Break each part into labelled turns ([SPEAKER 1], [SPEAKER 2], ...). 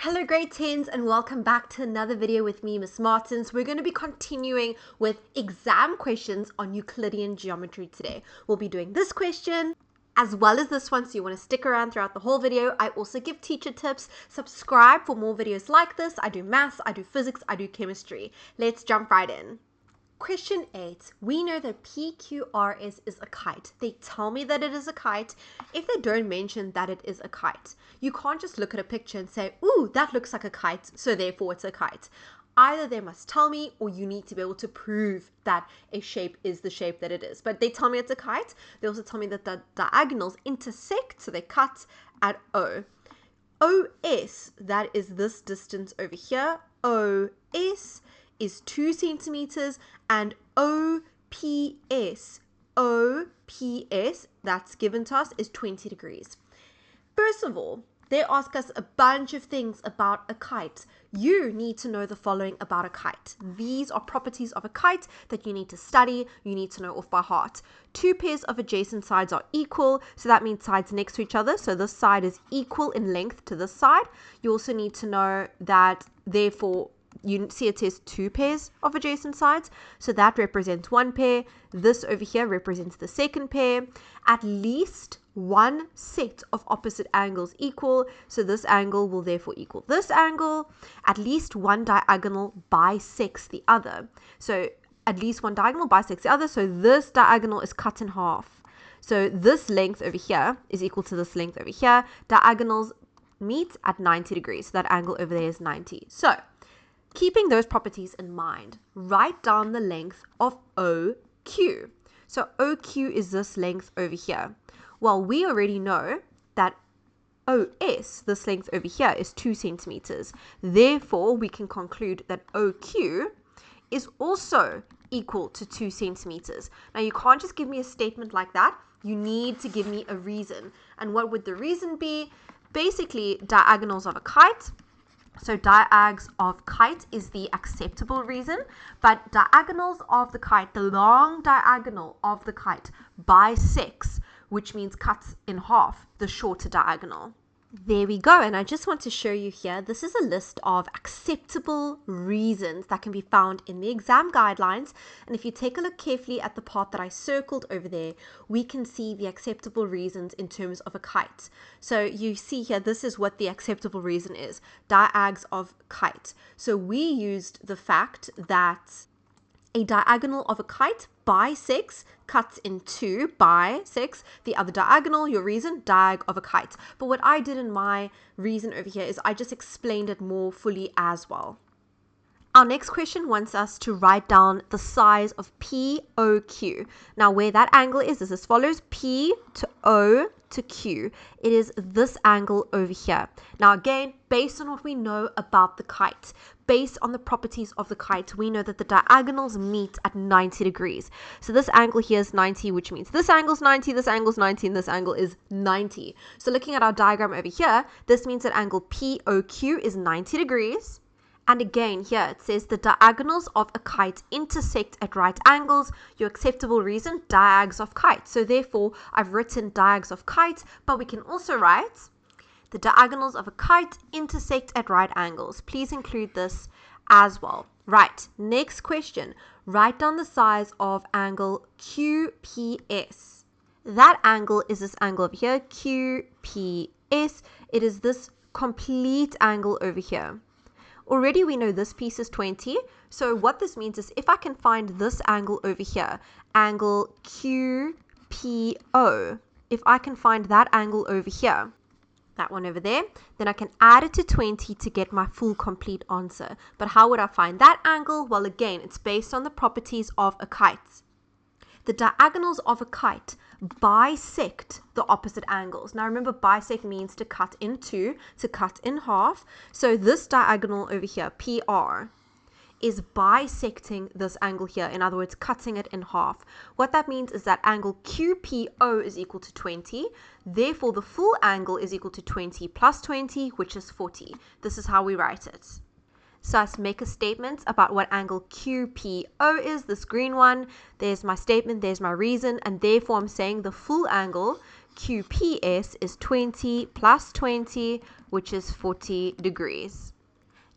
[SPEAKER 1] Hello grade 10s and welcome back to another video with me, Miss Martins. We're going to be continuing with exam questions on Euclidean geometry today. We'll be doing this question as well as this one, so you want to stick around throughout the whole video. I also give teacher tips. Subscribe for more videos like this. I do maths, I do physics, I do chemistry. Let's jump right in. Question 8, we know that PQRS is a kite. They tell me that it is a kite. If they don't mention that it is a kite, you can't just look at a picture and say, ooh, that looks like a kite, so therefore it's a kite. Either they must tell me or you need to be able to prove that a shape is the shape that it is. But they tell me it's a kite. They also tell me that the diagonals intersect, so they cut at O. OS, that is this distance over here. OS is 2 centimeters, and OPS that's given to us is 20 degrees. First of all, they ask us a bunch of things about a kite. You need to know the following about a kite. These are properties of a kite that you need to study, you need to know off by heart. 2 pairs of adjacent sides are equal, so that means sides next to each other. So this side is equal in length to this side. You also need to know that, therefore, you see it says 2 pairs of adjacent sides, so that represents 1 pair. This over here represents the second pair. At least one set of opposite angles equal, so this angle will therefore equal this angle. At least one diagonal bisects the other, so at least one diagonal bisects the other, so this diagonal is cut in half. So this length over here is equal to this length over here. Diagonals meet at 90 degrees, so that angle over there is 90. So keeping those properties in mind, write down the length of OQ. So OQ is this length over here. Well, we already know that OS, this length over here, is 2 centimeters. Therefore, we can conclude that OQ is also equal to 2 centimeters. Now, you can't just give me a statement like that. You need to give me a reason. And what would the reason be? Basically, diagonals of a kite. So diags of kite is the acceptable reason, but diagonals of the kite, the long diagonal of the kite bisects, which means cuts in half the shorter diagonal. There we go, and I just want to show you here, this is a list of acceptable reasons that can be found in the exam guidelines, and if you take a look carefully at the part that I circled over there, we can see the acceptable reasons in terms of a kite. So you see here, this is what the acceptable reason is, diags of kite. So we used the fact that a diagonal of a kite bisects, cuts in 2, bisects the other diagonal, your reason, diag of a kite. But what I did in my reason over here is I just explained it more fully as well. Our next question wants us to write down the size of POQ. Now, where that angle is as follows: P to O to Q. It is this angle over here. Now, again, based on what we know about the kite, based on the properties of the kite, we know that the diagonals meet at 90 degrees. So this angle here is 90, which means this angle is 90, this angle is 90, and this angle is 90. So looking at our diagram over here, this means that angle POQ is 90 degrees. And again, here it says the diagonals of a kite intersect at right angles. Your acceptable reason, diags of kite. So therefore, I've written diags of kite, but we can also write the diagonals of a kite intersect at right angles. Please include this as well. Right, next question. Write down the size of angle QPS. That angle is this angle over here, QPS. It is this complete angle over here. Already we know this piece is 20, so what this means is if I can find this angle over here, angle QPO, if I can find that angle over here, that one over there, then I can add it to 20 to get my full complete answer. But how would I find that angle? Well, again, it's based on the properties of a kite. The diagonals of a kite bisect the opposite angles. Now remember, bisect means to cut in 2, to cut in half. So this diagonal over here, PR, is bisecting this angle here. In other words, cutting it in half. What that means is that angle QPO is equal to 20. Therefore, the full angle is equal to 20 plus 20, which is 40. This is how we write it. So I make a statement about what angle QPO is, this green one. There's my statement, there's my reason, and therefore I'm saying the full angle QPS is 20 plus 20, which is 40 degrees.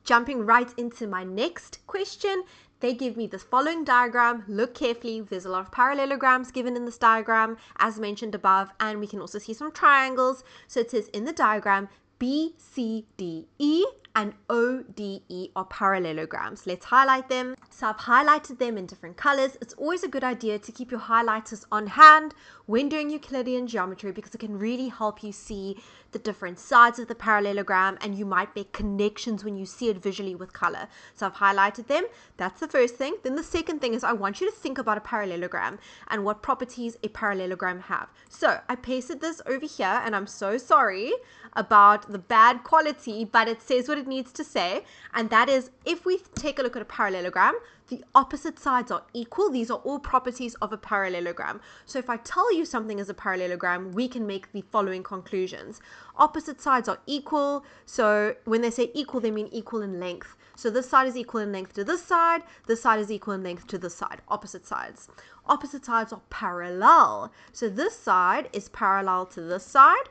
[SPEAKER 1] Jumping right into my next question, they give me this following diagram. Look carefully. There's a lot of parallelograms given in this diagram, as mentioned above, and we can also see some triangles. So it says in the diagram, B, C, D, E, and O, D, E are parallelograms. Let's highlight them. So I've highlighted them in different colors. It's always a good idea to keep your highlighters on hand when doing Euclidean geometry because it can really help you see the different sides of the parallelogram, and you might make connections when you see it visually with color. So I've highlighted them. That's the first thing. Then the second thing is I want you to think about a parallelogram and what properties a parallelogram have. So I pasted this over here, and I'm so sorry about the bad quality, but it says what it needs to say, and that is, if we take a look at a parallelogram, the opposite sides are equal. These are all properties of a parallelogram. So if I tell you something is a parallelogram, we can make the following conclusions. Opposite sides are equal. So when they say equal, they mean equal in length. So this side is equal in length to this side is equal in length to this side, opposite sides. Opposite sides are parallel. So this side is parallel to this side,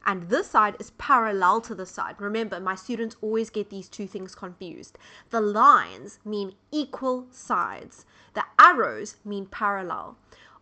[SPEAKER 1] and this side is parallel to this side. Remember, my students always get these two things confused. The lines mean equal sides. The arrows mean parallel.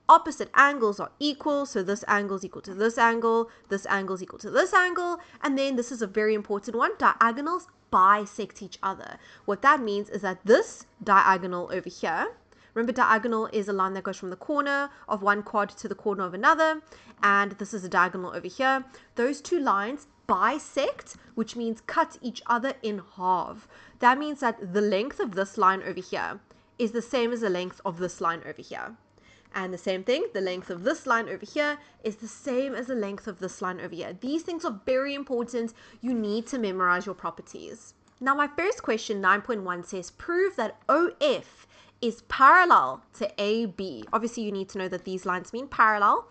[SPEAKER 1] Opposite angles are equal, so this angle is equal to this angle is equal to this angle, and then this is a very important one, diagonals bisect each other. What that means is that this diagonal over here, remember, diagonal is a line that goes from the corner of one quad to the corner of another, and this is a diagonal over here. Those two lines bisect, which means cut each other in half. That means that the length of this line over here is the same as the length of this line over here. And the same thing, the length of this line over here is the same as the length of this line over here. These things are very important. You need to memorize your properties. Now, my first question, 9.1, says prove that OF is parallel to AB. Obviously, you need to know that these lines mean parallel.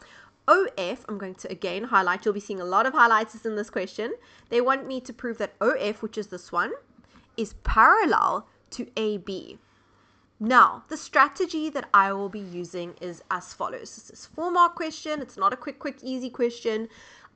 [SPEAKER 1] OF, I'm going to again highlight. You'll be seeing a lot of highlights in this question. They want me to prove that OF, which is this one, is parallel to AB. Now, the strategy that I will be using is as follows. This is a 4-mark question. It's not a quick, easy question.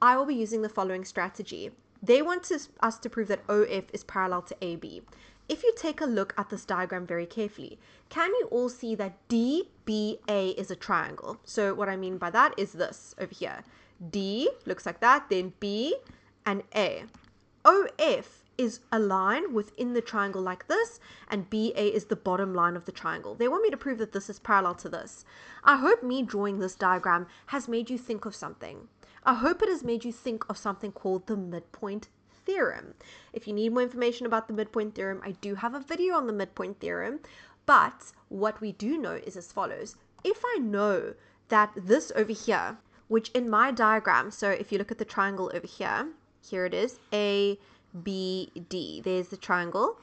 [SPEAKER 1] I will be using the following strategy. They want us to prove that OF is parallel to AB. If you take a look at this diagram very carefully, can you all see that DBA is a triangle? So what I mean by that is this over here. D looks like that, then B and A. OF is a line within the triangle like this, and BA is the bottom line of the triangle. They want me to prove that this is parallel to this. I hope me drawing this diagram has made you think of something. I hope it has made you think of something called the midpoint theorem. If you need more information about the midpoint theorem, I do have a video on the midpoint theorem, but what we do know is as follows. If I know that this over here, which in my diagram, so if you look at the triangle over here, here it is, A, B, D, there's the triangle.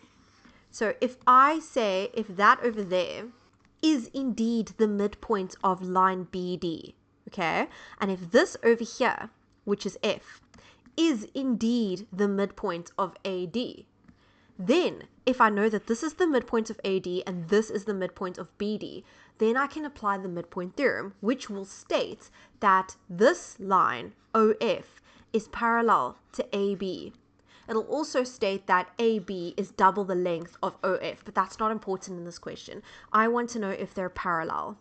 [SPEAKER 1] So if I say, if that over there is indeed the midpoint of line BD, okay, and if this over here, which is F, is indeed the midpoint of AD, then if I know that this is the midpoint of AD and this is the midpoint of BD, then I can apply the midpoint theorem, which will state that this line, OF, is parallel to AB. It'll also state that AB is double the length of OF, but that's not important in this question. I want to know if they're parallel.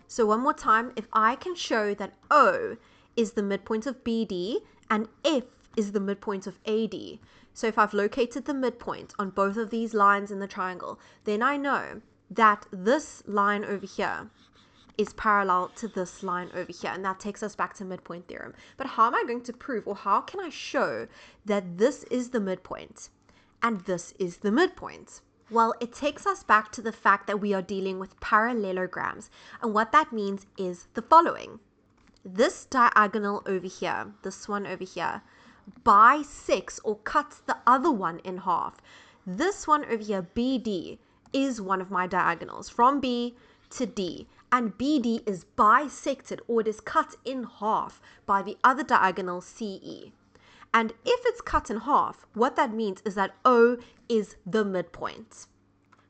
[SPEAKER 1] So one more time, if I can show that O is the midpoint of BD and F is the midpoint of AD, so if I've located the midpoint on both of these lines in the triangle, then I know that this line over here is parallel to this line over here, and that takes us back to midpoint theorem. But how am I going to prove, or how can I show that this is the midpoint and this is the midpoint? Well, it takes us back to the fact that we are dealing with parallelograms, and what that means is the following. This diagonal over here, this one over here, bisects or cuts the other one in half. This one over here, BD, is one of my diagonals from B to D, and BD is bisected, or it is cut in half by the other diagonal CE. And if it's cut in half, what that means is that O is the midpoint.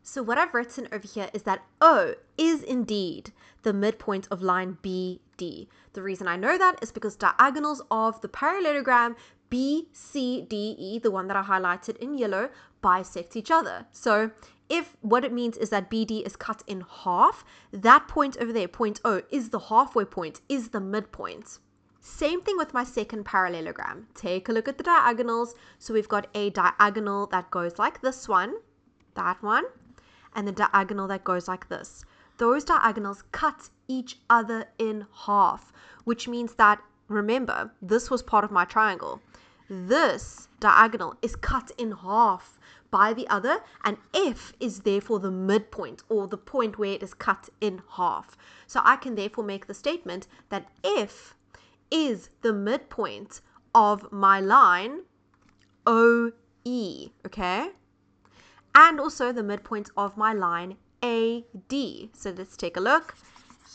[SPEAKER 1] So what I've written over here is that O is indeed the midpoint of line BD. The reason I know that is because diagonals of the parallelogram B, C, D, E, the one that I highlighted in yellow, bisect each other. So if what it means is that BD is cut in half, that point over there, point O, is the halfway point, is the midpoint. Same thing with my second parallelogram. Take a look at the diagonals. So we've got a diagonal that goes like this one, that one, and the diagonal that goes like this. Those diagonals cut each other in half, which means that, remember, this was part of my triangle. This diagonal is cut in half by the other, and F is therefore the midpoint, or the point where it is cut in half. So I can therefore make the statement that F is the midpoint of my line OE, okay? And also the midpoint of my line AD. So let's take a look.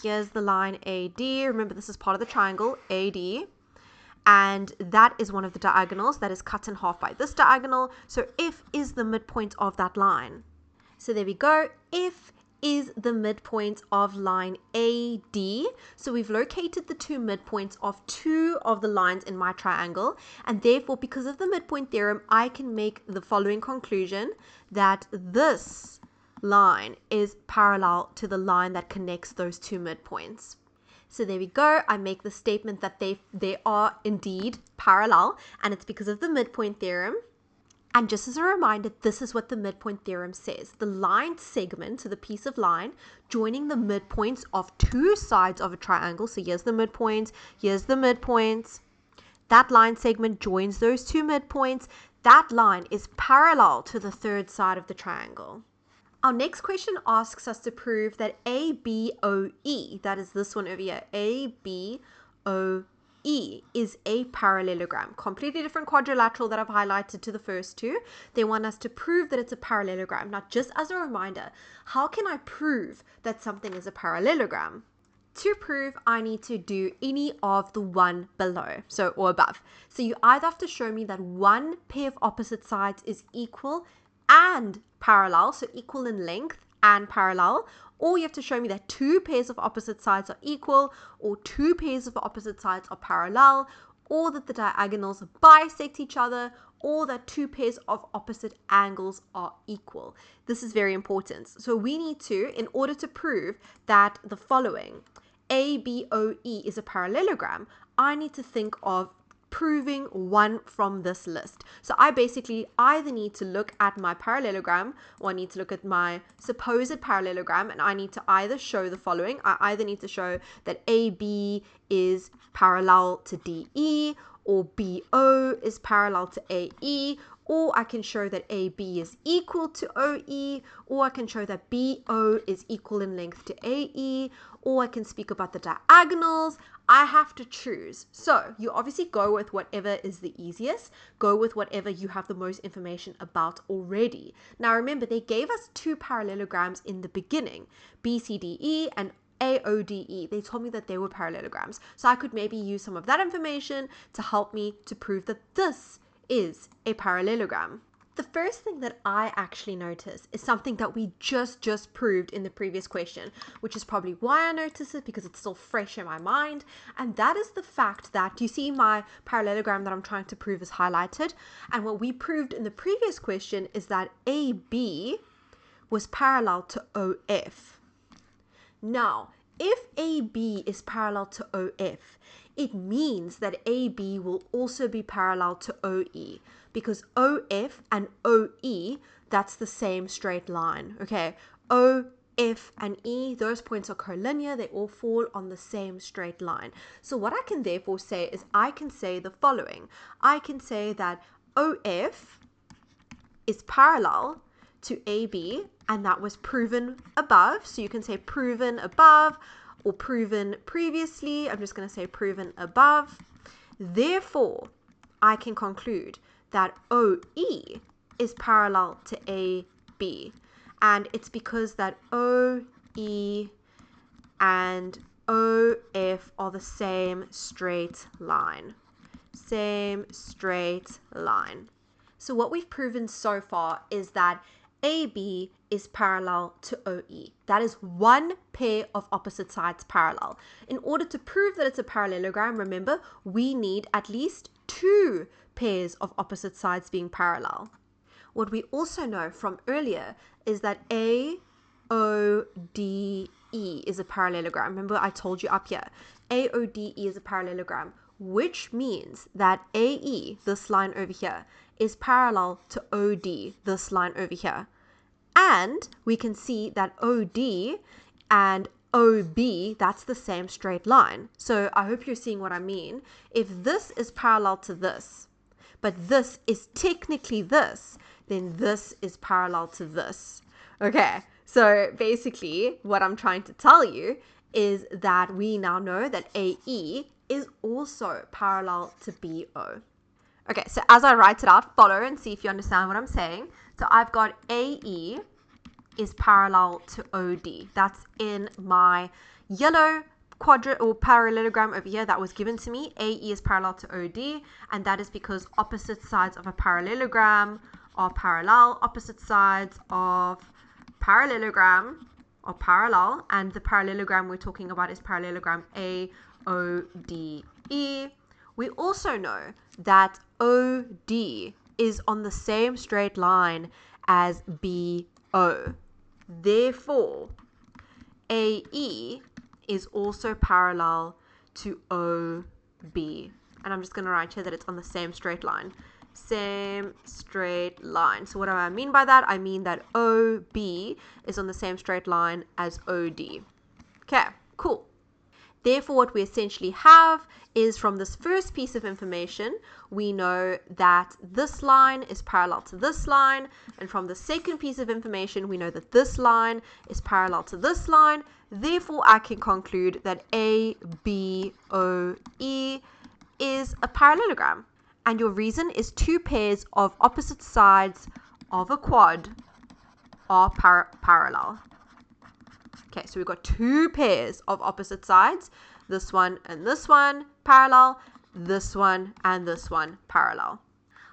[SPEAKER 1] Here's the line AD. Remember, this is part of the triangle AD. And that is one of the diagonals that is cut in half by this diagonal. So F is the midpoint of that line. So there we go. F is the midpoint of line AD. So we've located the two midpoints of two of the lines in my triangle. And therefore, because of the midpoint theorem, I can make the following conclusion, that this line is parallel to the line that connects those two midpoints. So there we go. I make the statement that they are indeed parallel, and it's because of the midpoint theorem. And just as a reminder, this is what the midpoint theorem says. The line segment, so the piece of line, joining the midpoints of two sides of a triangle. So here's the midpoint, here's the midpoint. That line segment joins those two midpoints. That line is parallel to the third side of the triangle. Our next question asks us to prove that ABOE, that is this one over here, ABOE is a parallelogram. Completely different quadrilateral that I've highlighted to the first two. They want us to prove that it's a parallelogram. Now, just as a reminder, how can I prove that something is a parallelogram? To prove, I need to do any of the one below, or above. So you either have to show me that one pair of opposite sides is equal and parallel, so equal in length and parallel, or you have to show me that two pairs of opposite sides are equal, or two pairs of opposite sides are parallel, or that the diagonals bisect each other, or that two pairs of opposite angles are equal. This is very important. So we need to, in order to prove that the following, ABOE is a parallelogram, I need to think of proving one from this list. So I basically either need to look at my parallelogram, or I need to look at my supposed parallelogram, and I need to either show the following. I either need to show that AB is parallel to DE, or BO is parallel to AE, or I can show that AB is equal to OE, or I can show that BO is equal in length to AE, or I can speak about the diagonals. I have to choose. So you obviously go with whatever is the easiest. Go with whatever you have the most information about already. Now remember, they gave us two parallelograms in the beginning, BCDE and AODE. They told me that they were parallelograms. So I could maybe use some of that information to help me to prove that this is a parallelogram. The first thing that I actually notice is something that we just proved in the previous question, which is probably why I notice it, because it's still fresh in my mind. And that is the fact that you see my parallelogram that I'm trying to prove is highlighted. And what we proved in the previous question is that AB was parallel to OF. Now, if AB is parallel to OF, it means that AB will also be parallel to OE, because OF and OE, that's the same straight line, okay? OF and E, those points are collinear, they all fall on the same straight line. So what I can therefore say is I can say the following. I can say that OF is parallel to AB, and that was proven above. So you can say proven above or proven previously. I'm just going to say proven above. Therefore, I can conclude that OE is parallel to AB. And it's because that OE and OF are the same straight line. Same straight line. So what we've proven so far is that AB is parallel to OE. That is one pair of opposite sides parallel. In order to prove that it's a parallelogram, remember, we need at least two pairs of opposite sides being parallel. What we also know from earlier is that AODE is a parallelogram. Remember, I told you up here, AODE is a parallelogram, which means that AE, this line over here, is parallel to OD, this line over here. And we can see that OD and OB, that's the same straight line. So I hope you're seeing what I mean. If this is parallel to this, but this is technically this, then this is parallel to this. Okay, so basically what I'm trying to tell you is that we now know that AE is also parallel to BO. Okay, so as I write it out, follow and see if you understand what I'm saying. So I've got AE is parallel to OD. That's in my yellow parallelogram over here that was given to me. AE is parallel to OD, and that is because opposite sides of a parallelogram are parallel. Opposite sides of parallelogram are parallel, and the parallelogram we're talking about is parallelogram AODE. We also know that OD is on the same straight line as BO. Therefore, AE is also parallel to OB. And I'm just going to write here that it's on the same straight line. Same straight line. So what do I mean by that? I mean that OB is on the same straight line as OD. Okay, cool. Therefore, what we essentially have is from this first piece of information, we know that this line is parallel to this line. And from the second piece of information, we know that this line is parallel to this line. Therefore, I can conclude that ABOE is a parallelogram. And your reason is two pairs of opposite sides of a quad are parallel. Okay, so we've got two pairs of opposite sides, this one and this one parallel, this one and this one parallel.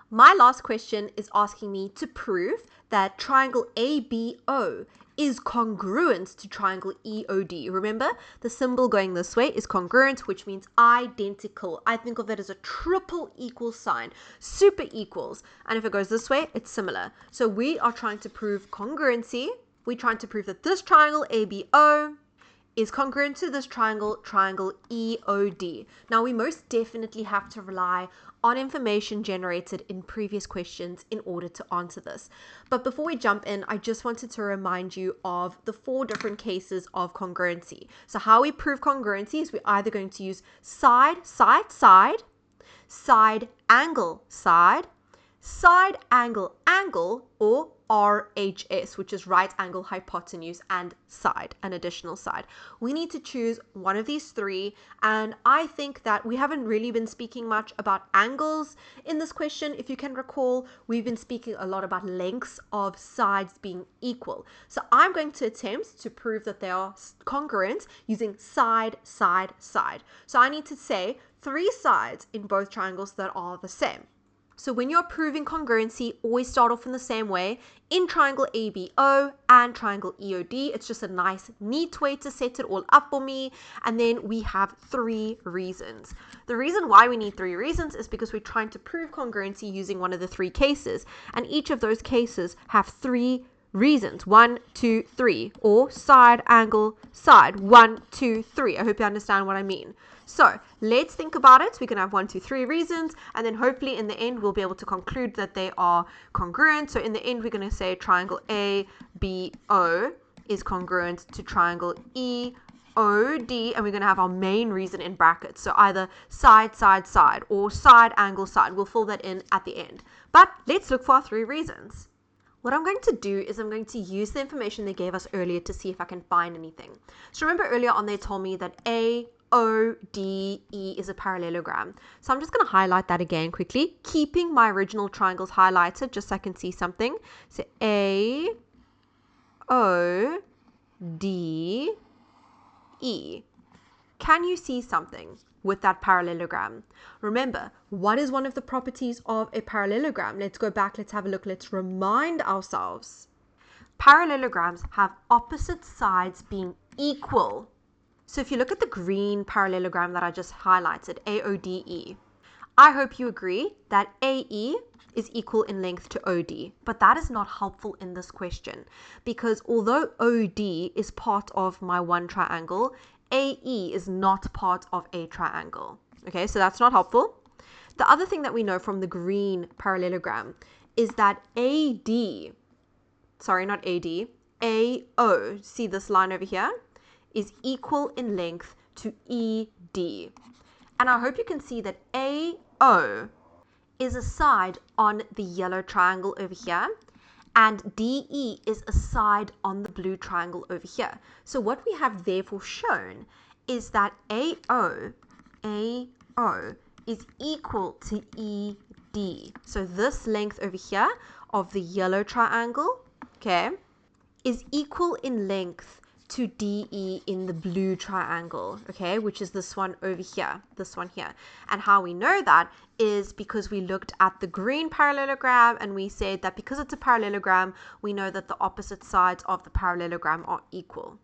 [SPEAKER 1] My last question is asking me to prove that triangle ABO is congruent to triangle EOD. Remember, the symbol going this way is congruent, which means identical. I think of it as a triple equal sign, super equals. And if it goes this way, it's similar. So we are trying to prove congruency. We're trying to prove that this triangle ABO is congruent to this triangle EOD. Now, we most definitely have to rely on information generated in previous questions in order to answer this. But before we jump in, I just wanted to remind you of the 4 different cases of congruency. So how we prove congruency is we're either going to use side, angle, side, angle, or RHS, which is right angle, hypotenuse, and side, an additional side. We need to choose one of these 3, and I think that we haven't really been speaking much about angles in this question. If you can recall, we've been speaking a lot about lengths of sides being equal. So I'm going to attempt to prove that they are congruent using side. So I need to say 3 sides in both triangles that are the same. So when you're proving congruency, always start off in the same way. In triangle ABO and triangle EOD, it's just a nice, neat way to set it all up for me. And then we have 3 reasons. The reason why we need 3 reasons is because we're trying to prove congruency using one of the 3 cases. And each of those cases have 3 reasons. 1, 2, 3. Or side, angle, side. 1, 2, 3. I hope you understand what I mean. So let's think about it. We can have 1, 2, 3 reasons, and then hopefully in the end we'll be able to conclude that they are congruent. So in the end we're going to say triangle ABO is congruent to triangle EOD, and we're going to have our main reason in brackets. So either side, or side, angle, side. We'll fill that in at the end. But let's look for our 3 reasons. What I'm going to do is I'm going to use the information they gave us earlier to see if I can find anything. So remember earlier on they told me that AODE is a parallelogram. So I'm just going to highlight that again quickly, keeping my original triangles highlighted just so I can see something. So AODE. Can you see something with that parallelogram? Remember, what is one of the properties of a parallelogram? Let's go back, let's have a look, let's remind ourselves. Parallelograms have opposite sides being equal. So if you look at the green parallelogram that I just highlighted, AODE, I hope you agree that AE is equal in length to OD, but that is not helpful in this question because although OD is part of my one triangle, AE is not part of a triangle. Okay, so that's not helpful. The other thing that we know from the green parallelogram is that AD, sorry, not AD, AO, see this line over here, is equal in length to ED. And I hope you can see that AO is a side on the yellow triangle over here, and DE is a side on the blue triangle over here. So what we have therefore shown is that AO is equal to ED. So this length over here of the yellow triangle, okay, is equal in length to DE in the blue triangle, okay, which is this one over here, this one here. And how we know that is because we looked at the green parallelogram and we said that because it's a parallelogram, we know that the opposite sides of the parallelogram are equal.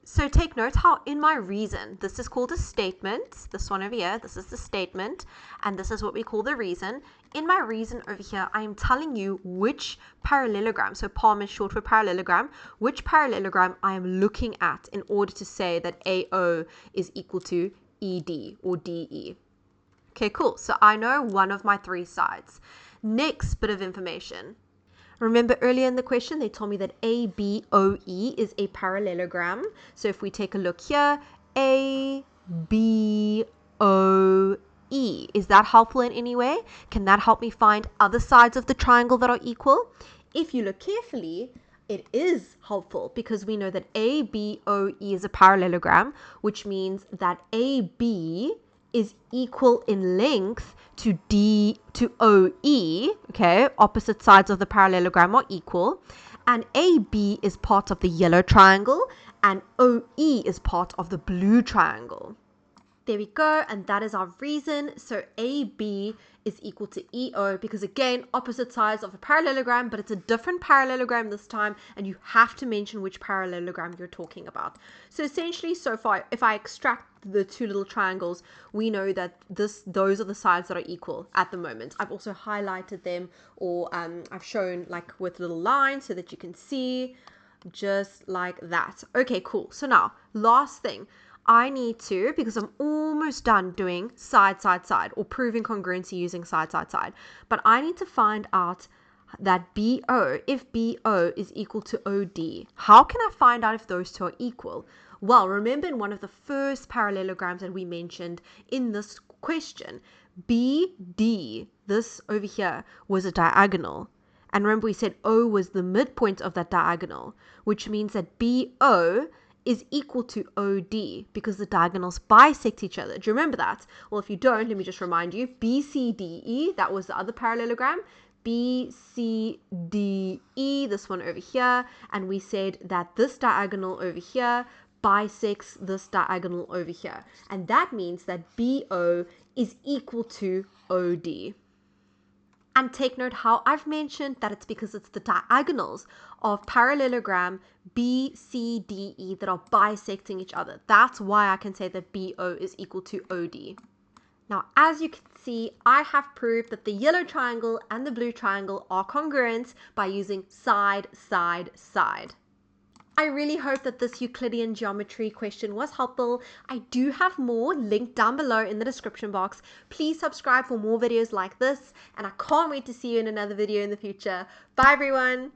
[SPEAKER 1] So take note how in my reason, this is called a statement, this one over here, this is the statement, and this is what we call the reason. In my reason over here, I am telling you which parallelogram, so PALM is short for parallelogram, which parallelogram I am looking at in order to say that AO is equal to ED or DE. Okay, cool. So I know one of my three sides. Next bit of information. Remember earlier in the question, they told me that ABOE is a parallelogram. So if we take a look here, ABOE, is that helpful in any way? Can that help me find other sides of the triangle that are equal? If you look carefully, it is helpful because we know that ABOE is a parallelogram, which means that AB is equal in length to OE, okay, opposite sides of the parallelogram are equal, and AB is part of the yellow triangle and OE is part of the blue triangle. There we go, and that is our reason. So AB is equal to EO because again, opposite sides of a parallelogram, but it's a different parallelogram this time, and you have to mention which parallelogram you're talking about. So essentially, so far, if I extract the two little triangles, we know that those are the sides that are equal at the moment. I've also highlighted them, or I've shown like with little lines so that you can see just like that. Okay, cool. So now, last thing. I need to, because I'm almost done doing side, side, side, or proving congruency using side, side, side, but I need to find out that BO, if BO is equal to OD, how can I find out if those two are equal? Well, remember in one of the first parallelograms that we mentioned in this question, BD, this over here, was a diagonal. And remember we said O was the midpoint of that diagonal, which means that BO is equal to OD because the diagonals bisect each other. Do you remember that? Well, if you don't, let me just remind you. BCDE, that was the other parallelogram. BCDE, this one over here. And we said that this diagonal over here bisects this diagonal over here. And that means that BO is equal to OD. And take note how I've mentioned that it's because it's the diagonals of parallelogram BCDE that are bisecting each other. That's why I can say that BO is equal to OD. Now, as you can see, I have proved that the yellow triangle and the blue triangle are congruent by using side, side, side. I really hope that this Euclidean geometry question was helpful. I do have more linked down below in the description box. Please subscribe for more videos like this, and I can't wait to see you in another video in the future. Bye everyone!